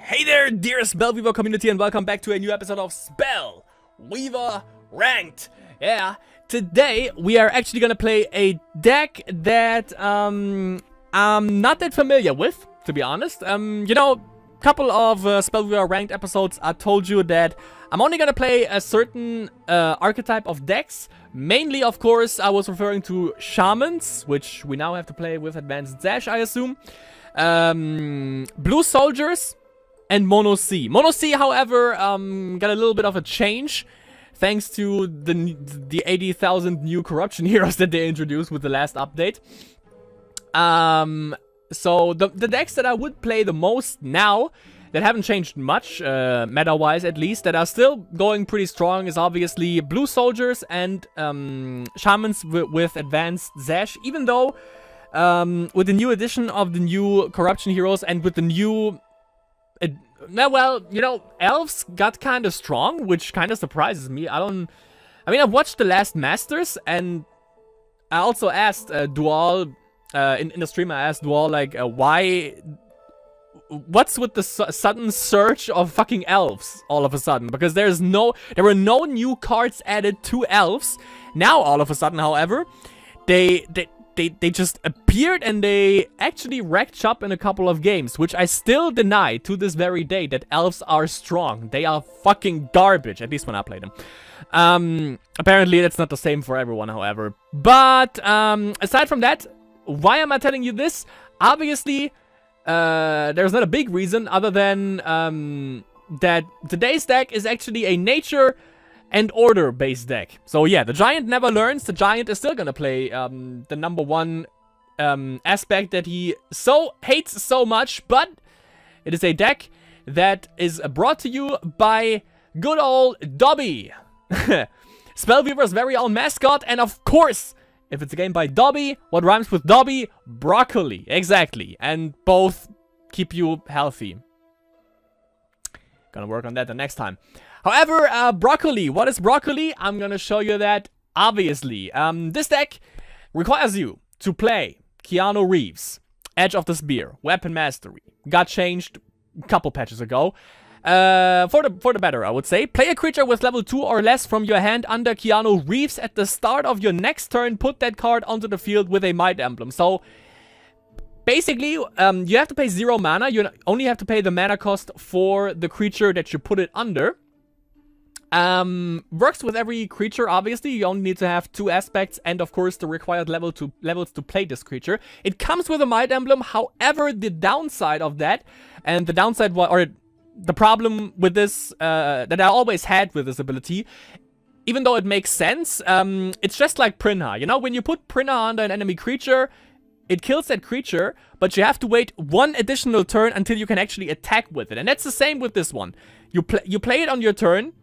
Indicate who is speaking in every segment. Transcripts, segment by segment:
Speaker 1: Hey there, dear Spellweaver community, and welcome back to a new episode of Spellweaver Ranked. Yeah, today we are actually gonna play a deck that I'm not that familiar with, to be honest. Couple of Spellweaver Ranked episodes, I told you that I'm only gonna play a certain archetype of decks. Mainly, of course, I was referring to Shamans, which we now have to play with Advanced Zash, I assume. Blue Soldiers, and Mono C. Mono C, however, got a little bit of a change thanks to the 80,000 new corruption heroes that they introduced with the last update. So the decks that I would play the most now, that haven't changed much, meta-wise at least, that are still going pretty strong, is obviously Blue Soldiers and Shamans with Advanced Zash. Even though, with the new addition of the new corruption heroes and with the new... Elves got kind of strong, which kind of surprises me. I've watched the last Masters, and I also asked Dual, in the stream I asked Dual, like, what's with the sudden surge of fucking elves all of a sudden? Because there were no new cards added to elves. Now, all of a sudden, however, they just appeared and they actually wrecked shop in a couple of games, which I still deny to this very day that elves are strong. They are fucking garbage, at least when I play them. Apparently that's not the same for everyone, however. But aside from that, why am I telling you this? Obviously, there's not a big reason other than that today's deck is actually a nature and order based deck. So yeah, the Giant never learns. The Giant is still gonna play the number one aspect that he so hates so much, but it is a deck that is brought to you by good old Dobby, Spellweaver's very own mascot. And of course, if it's a game by Dobby, what rhymes with Dobby? Broccoli. Exactly. And both keep you healthy. Gonna work on that the next time. However, broccoli. What is broccoli? I'm gonna show you that, obviously. This deck requires you to play Keanu Reeves, Edge of the Spear, Weapon Mastery. Got changed a couple patches ago. For the better, I would say. Play a creature with level 2 or less from your hand under Keanu Reeves at the start of your next turn. Put that card onto the field with a Might Emblem. So, basically, you have to pay 0 mana. You only have to pay the mana cost for the creature that you put it under. Works with every creature, obviously. You only need to have 2 aspects and, of course, the required levels to play this creature. It comes with a Might Emblem. However, the downside of that, and the downside, or the problem with this, that I always had with this ability, even though it makes sense, it's just like Prinha. You know, when you put Prinha under an enemy creature, it kills that creature, but you have to wait 1 additional turn until you can actually attack with it. And that's the same with this one. You play it on your turn.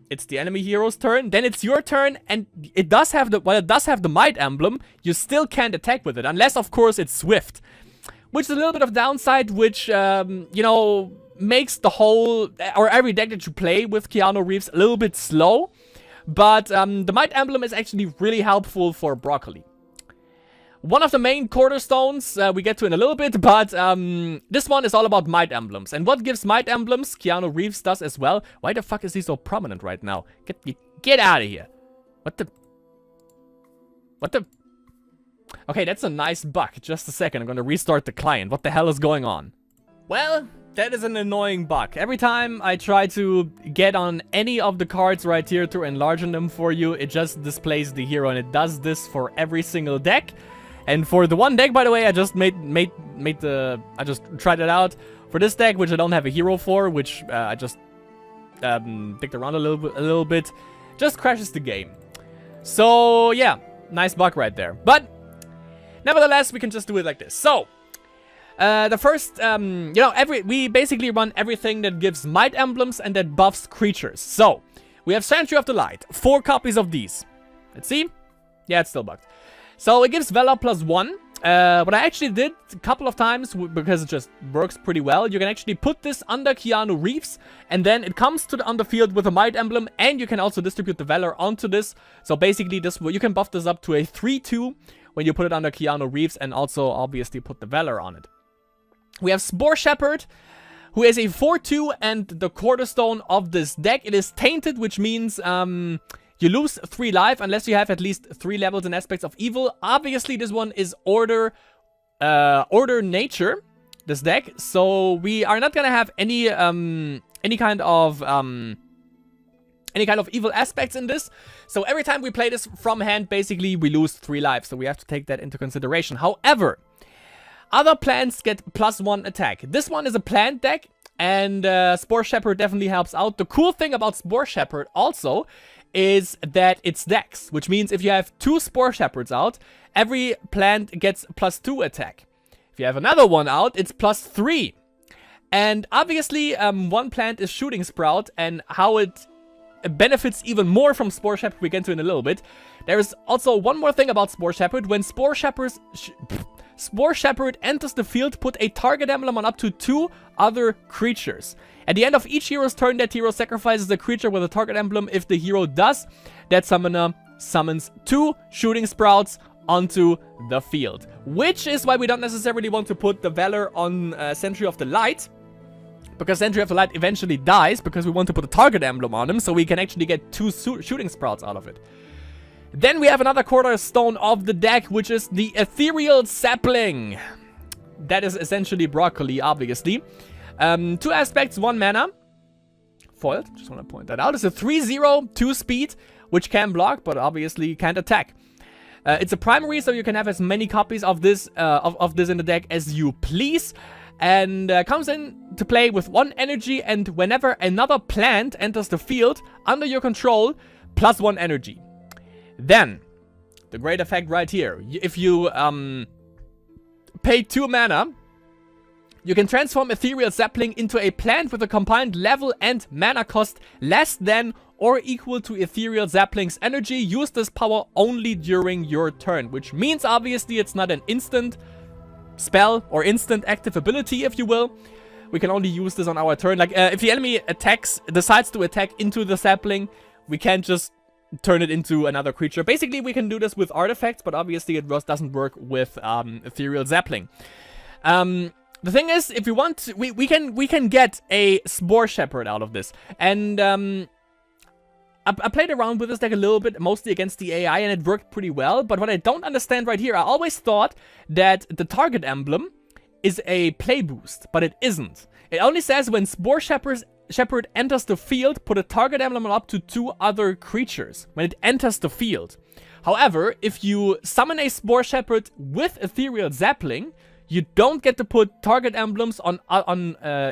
Speaker 1: It's the enemy hero's turn, then it's your turn, and it does have the Might Emblem, you still can't attack with it, unless, of course, it's Swift. Which is a little bit of downside, which, makes the whole, or every deck that you play with Keanu Reeves a little bit slow. But the Might Emblem is actually really helpful for Broccoli. One of the main cornerstones we get to in a little bit, but this one is all about Might Emblems. And what gives Might Emblems, Keanu Reeves does as well. Why the fuck is he so prominent right now? Get out of here. What the? Okay, that's a nice bug. Just a second, I'm gonna restart the client. What the hell is going on? Well, that is an annoying bug. Every time I try to get on any of the cards right here to enlarge them for you, it just displays the hero, and it does this for every single deck. And for the one deck, by the way, I just I just tried it out. For this deck, which I don't have a hero for, which I just picked around a little bit, just crashes the game. So yeah, nice bug right there. But nevertheless, we can just do it like this. So the first, we basically run everything that gives Might Emblems and that buffs creatures. So we have Sentry of the Light, 4 copies of these. Let's see. Yeah, it's still bugged. So it gives Valor +1. What I actually did a couple of times, because it just works pretty well, you can actually put this under Keanu Reeves, and then it comes on the field with a Might Emblem, and you can also distribute the Valor onto this. So basically, you can buff this up to a 3/2 when you put it under Keanu Reeves, and also obviously put the Valor on it. We have Spore Shepherd, who is a 4/2 and the cornerstone of this deck. It is tainted, which means you lose 3 life unless you have at least 3 levels and aspects of evil. Obviously, this one is order nature, this deck, so we are not gonna have any kind of evil aspects in this. So every time we play this from hand, basically we lose 3 lives. So we have to take that into consideration. However, other plants get +1 attack. This one is a plant deck, and Spore Shepherd definitely helps out. The cool thing about Spore Shepherd also is that it's dex, which means if you have 2 Spore Shepherds out, every plant gets +2 attack. If you have another one out, it's +3. And obviously, one plant is Shooting Sprout, and how it benefits even more from Spore Shepherd we get to in a little bit. There is also one more thing about Spore Shepherd. When Spore Shepherd enters the field, put a target emblem on up to 2 other creatures. At the end of each hero's turn, that hero sacrifices a creature with a target emblem. If the hero does, that summoner summons 2 Shooting Sprouts onto the field. Which is why we don't necessarily want to put the Valor on Sentry of the Light, because Sentry of the Light eventually dies, because we want to put a target emblem on him, so we can actually get 2 Shooting Sprouts out of it. Then we have another cornerstone of the deck, which is the Ethereal Sapling. That is essentially Broccoli, obviously. 2 aspects, 1 mana. Foiled, just want to point that out. It's a 3/0, 2 speed, which can block, but obviously can't attack. It's a primary, so you can have as many copies of this in the deck as you please. And comes in to play with 1 energy, and whenever another plant enters the field under your control, +1 energy. Then, the great effect right here. If you pay 2 mana, you can transform Ethereal Sapling into a plant with a combined level and mana cost less than or equal to Ethereal Sapling's energy. Use this power only during your turn, which means obviously it's not an instant spell or instant active ability, if you will. We can only use this on our turn. Like, if the enemy decides to attack into the sapling, we can't just turn it into another creature. Basically, we can do this with artifacts, but obviously it doesn't work with Ethereal Sapling. The thing is, if we want, we can get a Spore Shepherd out of this. And I played around with this deck a little bit, mostly against the AI, and it worked pretty well. But what I don't understand right here, I always thought that the target emblem is a play boost, but it isn't. It only says when Spore Shepherd enters the field, put a target emblem on up to 2 other creatures when it enters the field. However, if you summon a Spore Shepherd with Ethereal Sapling, you don't get to put target emblems on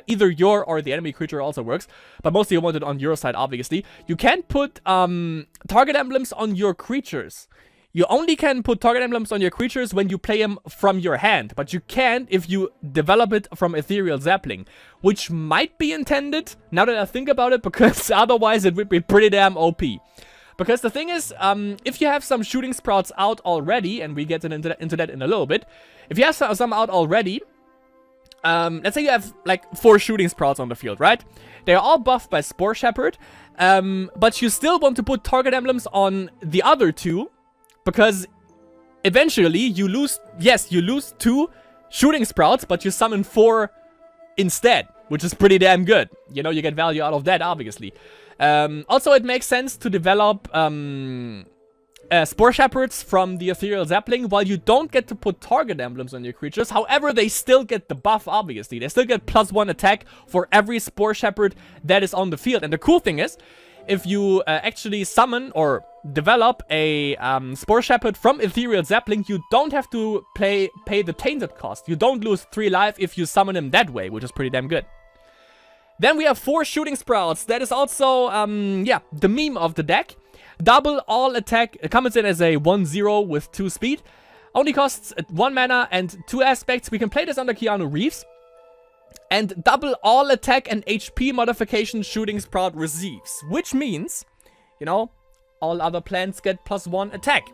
Speaker 1: either your or the enemy creature. Also works, but mostly you want it on your side, obviously. You can't put target emblems on your creatures. You only can put target emblems on your creatures when you play them from your hand, but you can't if you develop it from Ethereal Sapling, which might be intended, now that I think about it, because otherwise it would be pretty damn OP. Because the thing is, if you have some Shooting Sprouts out already, and we get into that in a little bit, if you have some out already, let's say you have like 4 Shooting Sprouts on the field, right? They're all buffed by Spore Shepherd, but you still want to put target emblems on the other 2, because eventually you lose, yes, you lose 2 Shooting Sprouts, but you summon 4 instead, which is pretty damn good. You know, you get value out of that, obviously. Also, it makes sense to develop Spore Shepherds from the Ethereal Sapling, while you don't get to put target emblems on your creatures. However, they still get the buff, obviously. They still get +1 attack for every Spore Shepherd that is on the field. And the cool thing is, if you actually summon or develop a Spore Shepherd from Ethereal Sapling, you don't have to pay the tainted cost. You don't lose 3 life if you summon him that way, which is pretty damn good. Then we have 4 Shooting Sprouts. That is also, yeah, the meme of the deck. Double all attack. It comes in as a 1/0 with 2 speed. Only costs 1 mana and 2 aspects. We can play this under Keanu Reeves. And double all attack and HP modification Shooting Sprout receives. Which means, you know, all other plants get +1 attack.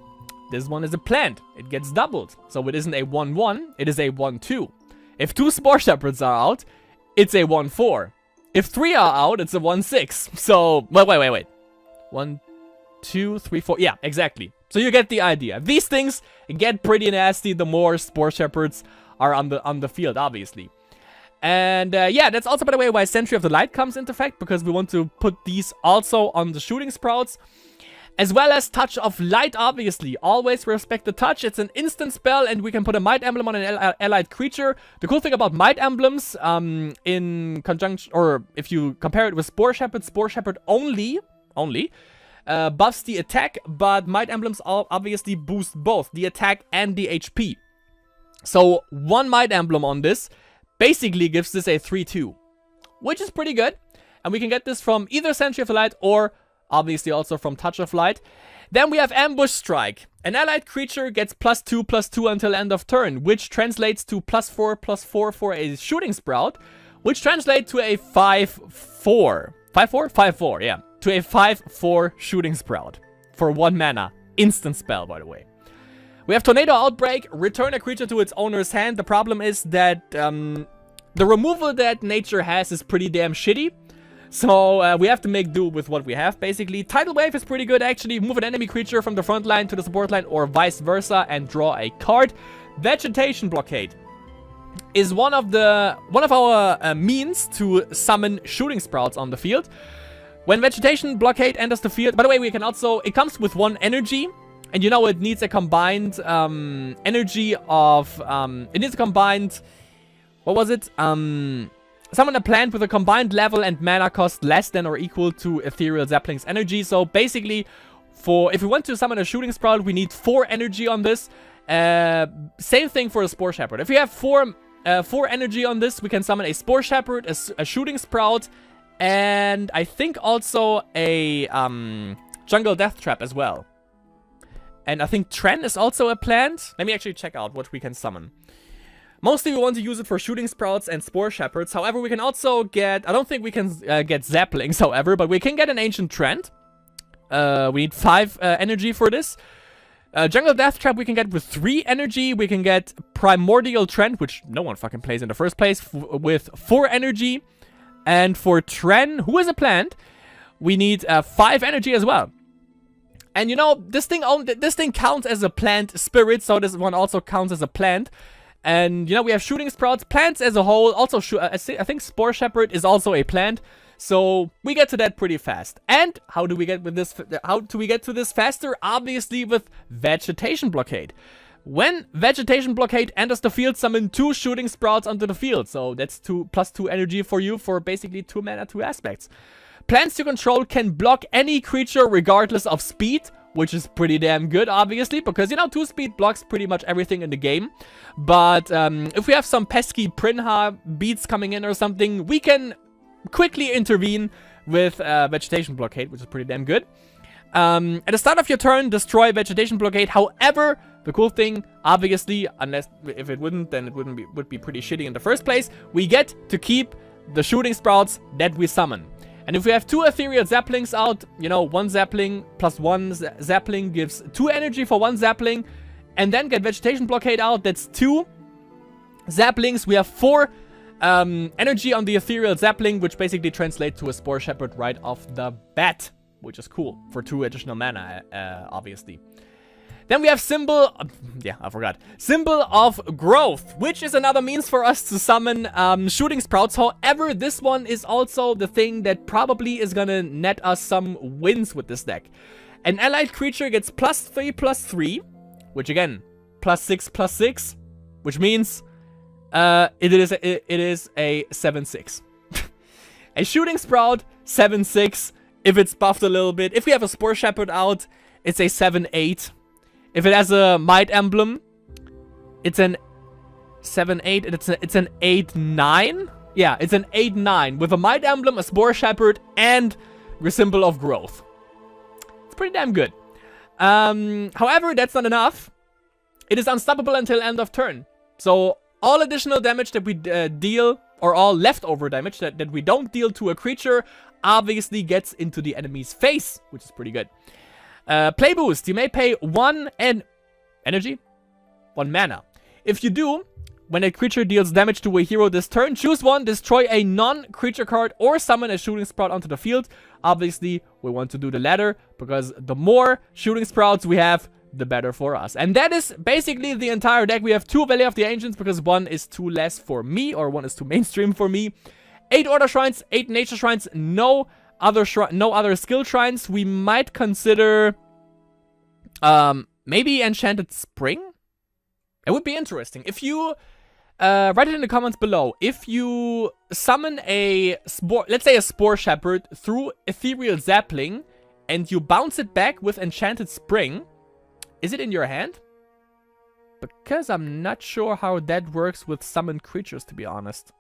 Speaker 1: This one is a plant. It gets doubled. So it isn't a 1/1, it is a 1/2. If 2 Spore Shepherds are out, it's a 1/4. If 3 are out, it's a 1/6. So, wait. 1, 2, 3, 4. Yeah, exactly. So you get the idea. These things get pretty nasty the more Spore Shepherds are on the field, obviously. And yeah, that's also, by the way, why Sentry of the Light comes into effect, because we want to put these also on the shooting sprouts. As well as Touch of Light, obviously. Always respect the touch. It's an instant spell, and we can put a Might Emblem on an allied creature. The cool thing about Might Emblems, in conjunction, or if you compare it with Spore Shepherd only buffs the attack, but Might Emblems obviously boost both the attack and the HP. So, one Might Emblem on this basically gives this a 3-2, which is pretty good. And we can get this from either Sentry of the Light or obviously also from Touch of Light. Then we have Ambush Strike. An allied creature gets +2/+2 until end of turn, which translates to +4/+4 for a shooting sprout, which translates to a 5/4. 5/4? 5/4, yeah. To a 5/4 shooting sprout. For 1 mana. Instant spell, by the way. We have Tornado Outbreak. Return a creature to its owner's hand. The problem is that the removal that nature has is pretty damn shitty. So we have to make do with what we have, basically. Tidal Wave is pretty good, actually. Move an enemy creature from the front line to the support line or vice versa and draw a card. Vegetation Blockade is one of our means to summon shooting sprouts on the field. When Vegetation Blockade enters the field, by the way, we can also, it comes with 1 energy. And you know, it needs a combined energy of, it needs a combined, what was it? Summon a plant with a combined level and mana cost less than or equal to Ethereal Zepling's energy. So basically, if we want to summon a shooting sprout, we need 4 energy on this. Same thing for a Spore Shepherd. If we have 4 energy on this, we can summon a Spore Shepherd, a shooting sprout, and I think also a Jungle Death Trap as well. And I think Tren is also a plant. Let me actually check out what we can summon. Mostly we want to use it for shooting sprouts and Spore Shepherds. However, we can also get, I don't think we can get Zaplings, however, but we can get an Ancient Trend. We need 5 energy for this. Jungle Death Trap we can get with 3 energy. We can get Primordial Trend, which no one fucking plays in the first place, with 4 energy. And for Tren, who is a plant, we need 5 energy as well. And you know, this thing counts as a plant spirit, so this one also counts as a plant. And, you know, we have shooting sprouts, plants as a whole, also, I think Spore Shepherd is also a plant, so we get to that pretty fast. And how do we get to this faster? Obviously with Vegetation Blockade. When Vegetation Blockade enters the field, summon 2 shooting sprouts onto the field, so that's +2 energy for you for basically 2 mana, 2 aspects. Plants you control can block any creature regardless of speed, which is pretty damn good, obviously, because, you know, 2 speed blocks pretty much everything in the game. But if we have some pesky Prinha beats coming in or something, we can quickly intervene with Vegetation Blockade, which is pretty damn good. At the start of your turn, destroy Vegetation Blockade. However, the cool thing, obviously, unless if it wouldn't, then it would be pretty shitty in the first place. We get to keep the shooting sprouts that we summon. And if we have 2 Ethereal Zaplings out, you know, 1 Zapling plus 1 Zapling gives 2 energy for 1 Zapling. And then get Vegetation Blockade out, that's 2 Zaplings. We have 4 energy on the Ethereal Zapling, which basically translates to a Spore Shepherd right off the bat, which is cool for 2 additional mana, obviously. Then we have Symbol of Growth, which is another means for us to summon shooting sprouts. However, this one is also the thing that probably is gonna net us some wins with this deck. An allied creature gets +3/+3, which again, +6/+6, which means it is a 7/6. A shooting sprout, 7/6, if it's buffed a little bit. If we have a Spore Shepherd out, it's a 7/8. If it has a Might Emblem, it's an 7/8, and it's an 8/9. Yeah, it's an 8/9 with a Might Emblem, a Spore Shepherd, and the Symbol of Growth. It's pretty damn good. However, that's not enough. It is unstoppable until end of turn. So all additional damage that we deal, or all leftover damage that we don't deal to a creature, obviously gets into the enemy's face, which is pretty good. Play boost. You may pay 1 energy, 1 mana. If you do, when a creature deals damage to a hero this turn, choose 1, destroy a non-creature card, or summon a shooting sprout onto the field. Obviously, we want to do the latter, because the more shooting sprouts we have, the better for us. And that is basically the entire deck. We have 2 Valley of the Ancients because 1 is too less for me, or 1 is too mainstream for me. 8 Order Shrines, 8 Nature Shrines, no other skill shrines. We might consider maybe Enchanted Spring. It would be interesting. If you write it in the comments below. If you summon a Spore, let's say a Spore Shepherd through Ethereal Zapling, and you bounce it back with Enchanted Spring, is it in your hand? Because I'm not sure how that works with summoned creatures, to be honest.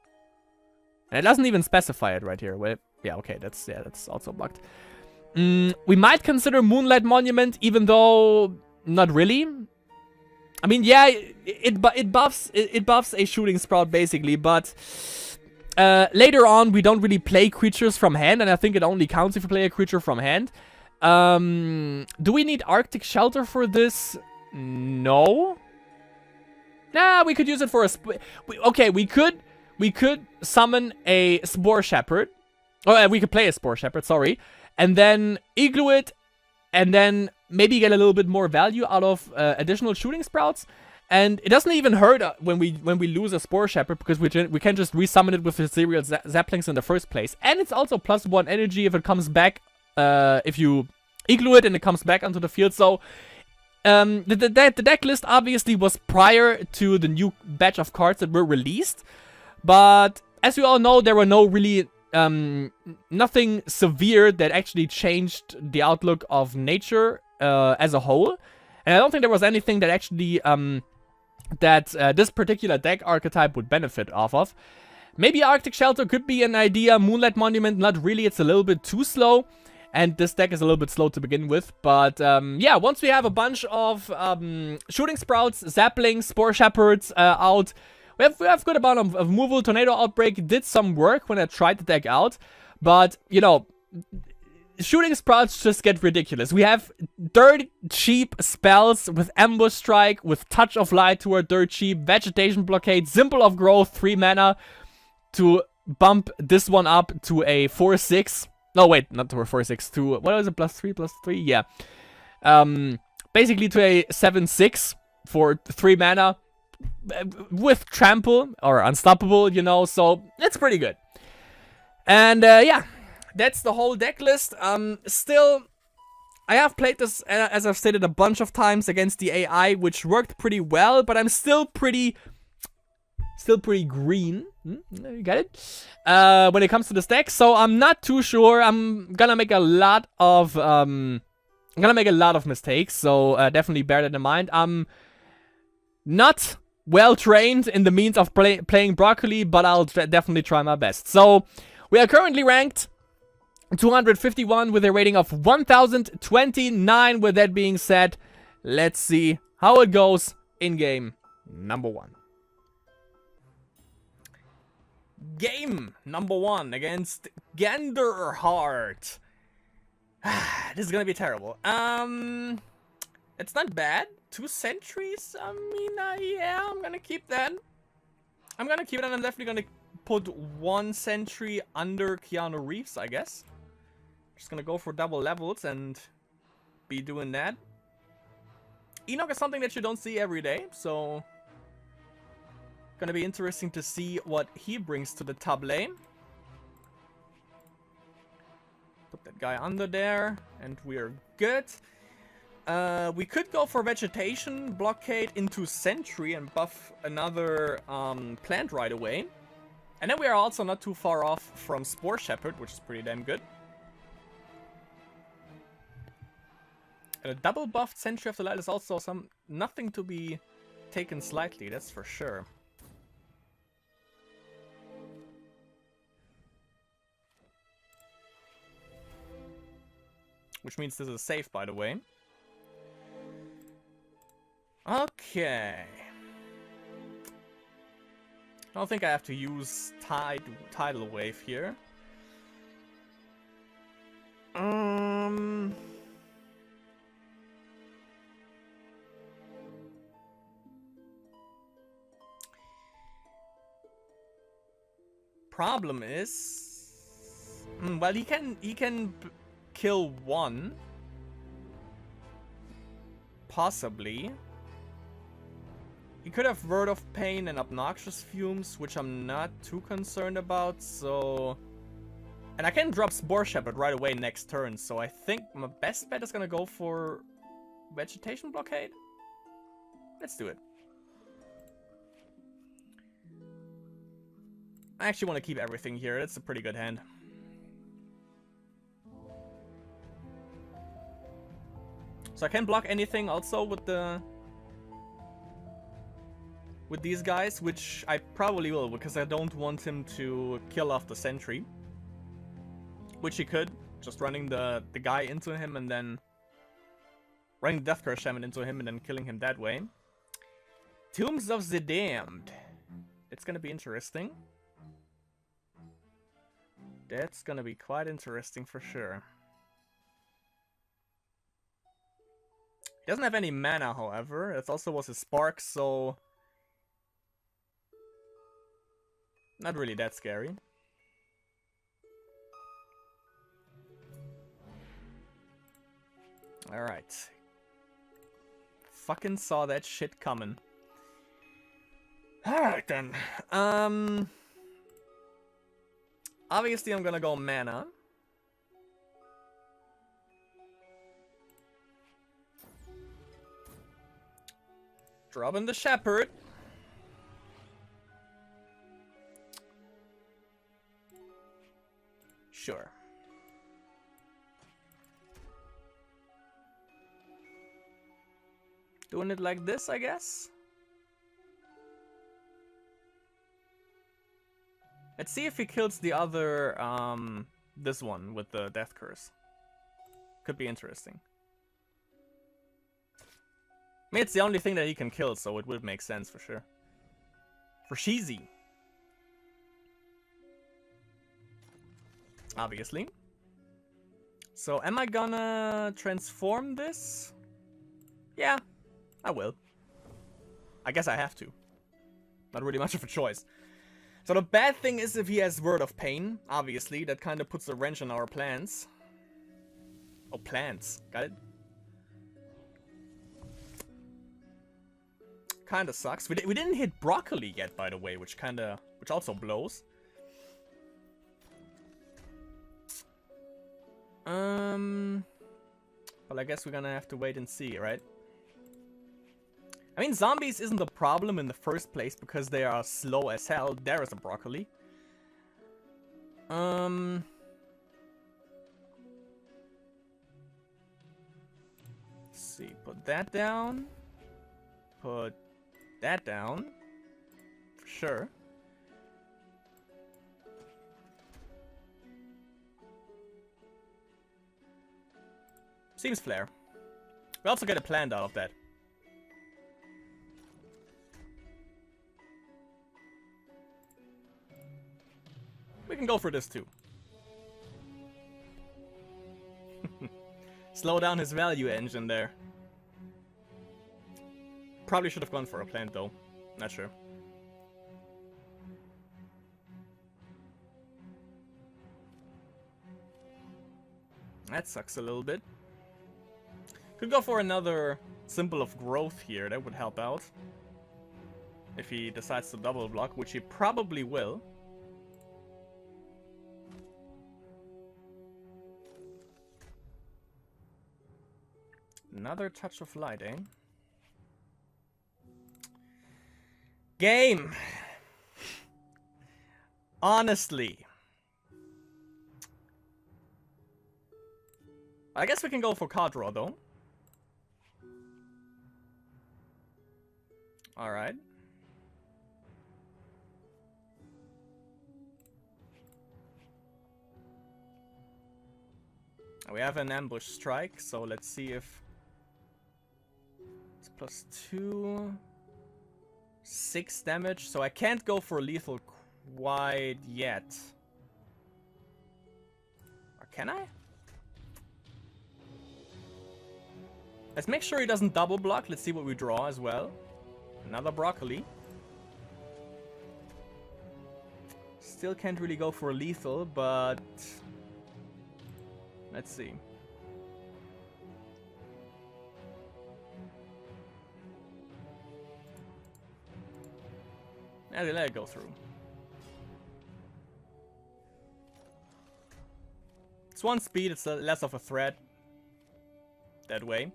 Speaker 1: And it doesn't even specify it right here. Wait, yeah, okay, that's also blocked. We might consider Moonlight Monument, even though not really. I mean, yeah, it buffs a Shooting Sprout basically, but later on we don't really play creatures from hand, and I think it only counts if you play a creature from hand. Do we need Arctic Shelter for this? No. Nah, we could use it for a okay, we could summon a Spore Shepherd. Oh, we could play a Spore Shepherd, sorry. And then Igloo it, and then maybe get a little bit more value out of additional Shooting Sprouts. And it doesn't even hurt when we lose a Spore Shepherd, because we can just resummon it with the Ethereal Zaplings in the first place. And it's also +1 energy if it comes back, if you Igloo it and it comes back onto the field. So the deck list obviously was prior to the new batch of cards that were released. But as we all know, there were no really nothing severe that actually changed the outlook of nature as a whole. And I don't think there was anything that actually this particular deck archetype would benefit off of. Maybe Arctic Shelter could be an idea. Moonlight Monument, not really. It's a little bit too slow. And this deck is a little bit slow to begin with. But yeah, once we have a bunch of Shooting Sprouts, Zaplings, Spore Shepherds out, we have good amount of removal. Tornado Outbreak did some work when I tried the deck out. But, you know, Shooting Sprouts just get ridiculous. We have dirt cheap spells with Ambush Strike, with Touch of Light to our dirt cheap, Vegetation Blockade, Symbol of Growth, 3 mana to bump this one up to a 4/6. No, wait, not to a 4/6, to, what is it, +3/+3? Yeah. Basically to a 7/6 for 3 mana with Trample, or Unstoppable, you know, so it's pretty good. And yeah, that's the whole deck list. Still, I have played this, as I've stated, a bunch of times against the AI, which worked pretty well, but I'm still pretty green. You got it? When it comes to this deck, so I'm not too sure. I'm gonna make a lot of mistakes, so definitely bear that in mind. I'm not well trained in the means of playing Broccoli, but I'll definitely try my best. So we are currently ranked 251 with a rating of 1029. With that being said, let's see how it goes in game number 1. Game number 1 against Ganderheart. This is gonna be terrible. It's not bad. 2 sentries. I mean, yeah, I'm gonna keep that. I'm definitely gonna put 1 sentry under Keanu Reeves, I guess. Just gonna go for double levels and be doing that. Enoch is something that you don't see every day, so gonna be interesting to see what he brings to the top lane. Put that guy under there, and we're good. We could go for Vegetation Blockade into Sentry and buff another plant right away. And then we are also not too far off from Spore Shepherd, which is pretty damn good. And a double buffed Sentry of the Light is also nothing to be taken slightly, that's for sure. Which means this is safe, by the way. Okay. I don't think I have to use Tidal Wave here. Problem is, well, he can kill 1. possibly. He could have Word of Pain and Obnoxious Fumes, which I'm not too concerned about, so... And I can drop Spore Shepherd right away next turn, so I think my best bet is gonna go for Vegetation Blockade. Let's do it. I actually want to keep everything here. It's a pretty good hand. So I can block anything also with these guys, which I probably will, because I don't want him to kill off the sentry. Which he could, just running the guy into him and then running the Death Curse Shaman into him and then killing him that way. Tombs of the Damned. It's gonna be interesting. That's gonna be quite interesting for sure. He doesn't have any mana, however. It also was his Spark, so... Not really that scary. Alright. Fucking saw that shit coming. Alright then. Obviously I'm gonna go mana. Dropping the Shepherd. Sure. Doing it like this, I guess. Let's see if he kills the other, this one with the Death Curse. Could be interesting. I mean, it's the only thing that he can kill, so it would make sense for sure. For Sheezy. Obviously. So, am I gonna transform this? Yeah, I will. I guess I have to. Not really much of a choice. So the bad thing is if he has Word of Pain, obviously. That kind of puts a wrench on our plans. Oh, plans. Got it? Kinda sucks. We didn't hit Broccoli yet, by the way, which also blows. Well, I guess we're gonna have to wait and see, right? I mean, zombies isn't a problem in the first place because they are slow as hell. There is a Broccoli. Let's see, put that down. Put that down. For sure. Seems fair. We also get a plant out of that. We can go for this too. Slow down his value engine there. Probably should have gone for a plant though. Not sure. That sucks a little bit. Could go for another Symbol of Growth here. That would help out. If he decides to double block, which he probably will. Another Touch of Light, eh? Game! Honestly. I guess we can go for card draw, though. Alright. We have an Ambush Strike, so let's see if... It's +2... 6 damage, so I can't go for lethal quite yet. Or can I? Let's make sure he doesn't double block. Let's see what we draw as well. Another Broccoli. Still can't really go for lethal, but... Let's see. Let it go through. It's 1 speed, it's less of a threat. That way.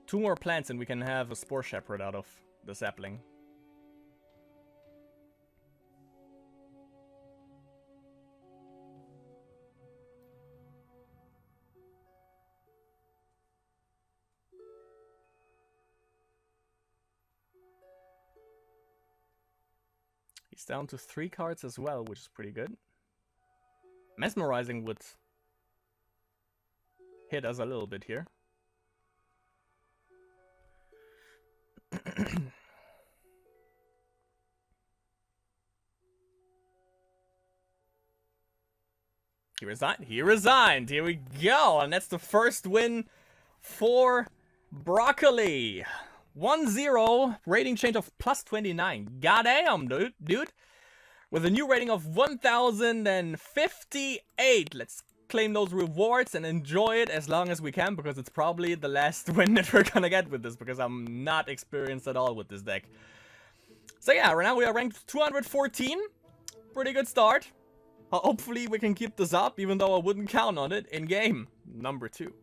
Speaker 1: Two more plants and we can have a Spore Shepherd out of the sapling. He's down to 3 cards as well, which is pretty good. Mesmerizing would hit us a little bit here. He resigned. He resigned. Here we go. And that's the first win for Broccoli. 1-0. Rating change of plus 29. Goddamn, dude. With a new rating of 1058. Let's claim those rewards and enjoy it as long as we can, because it's probably the last win that we're gonna get with this, because I'm not experienced at all with this deck. So yeah, right now we are ranked 214. Pretty good start. Hopefully we can keep this up, even though I wouldn't count on it in game number 2.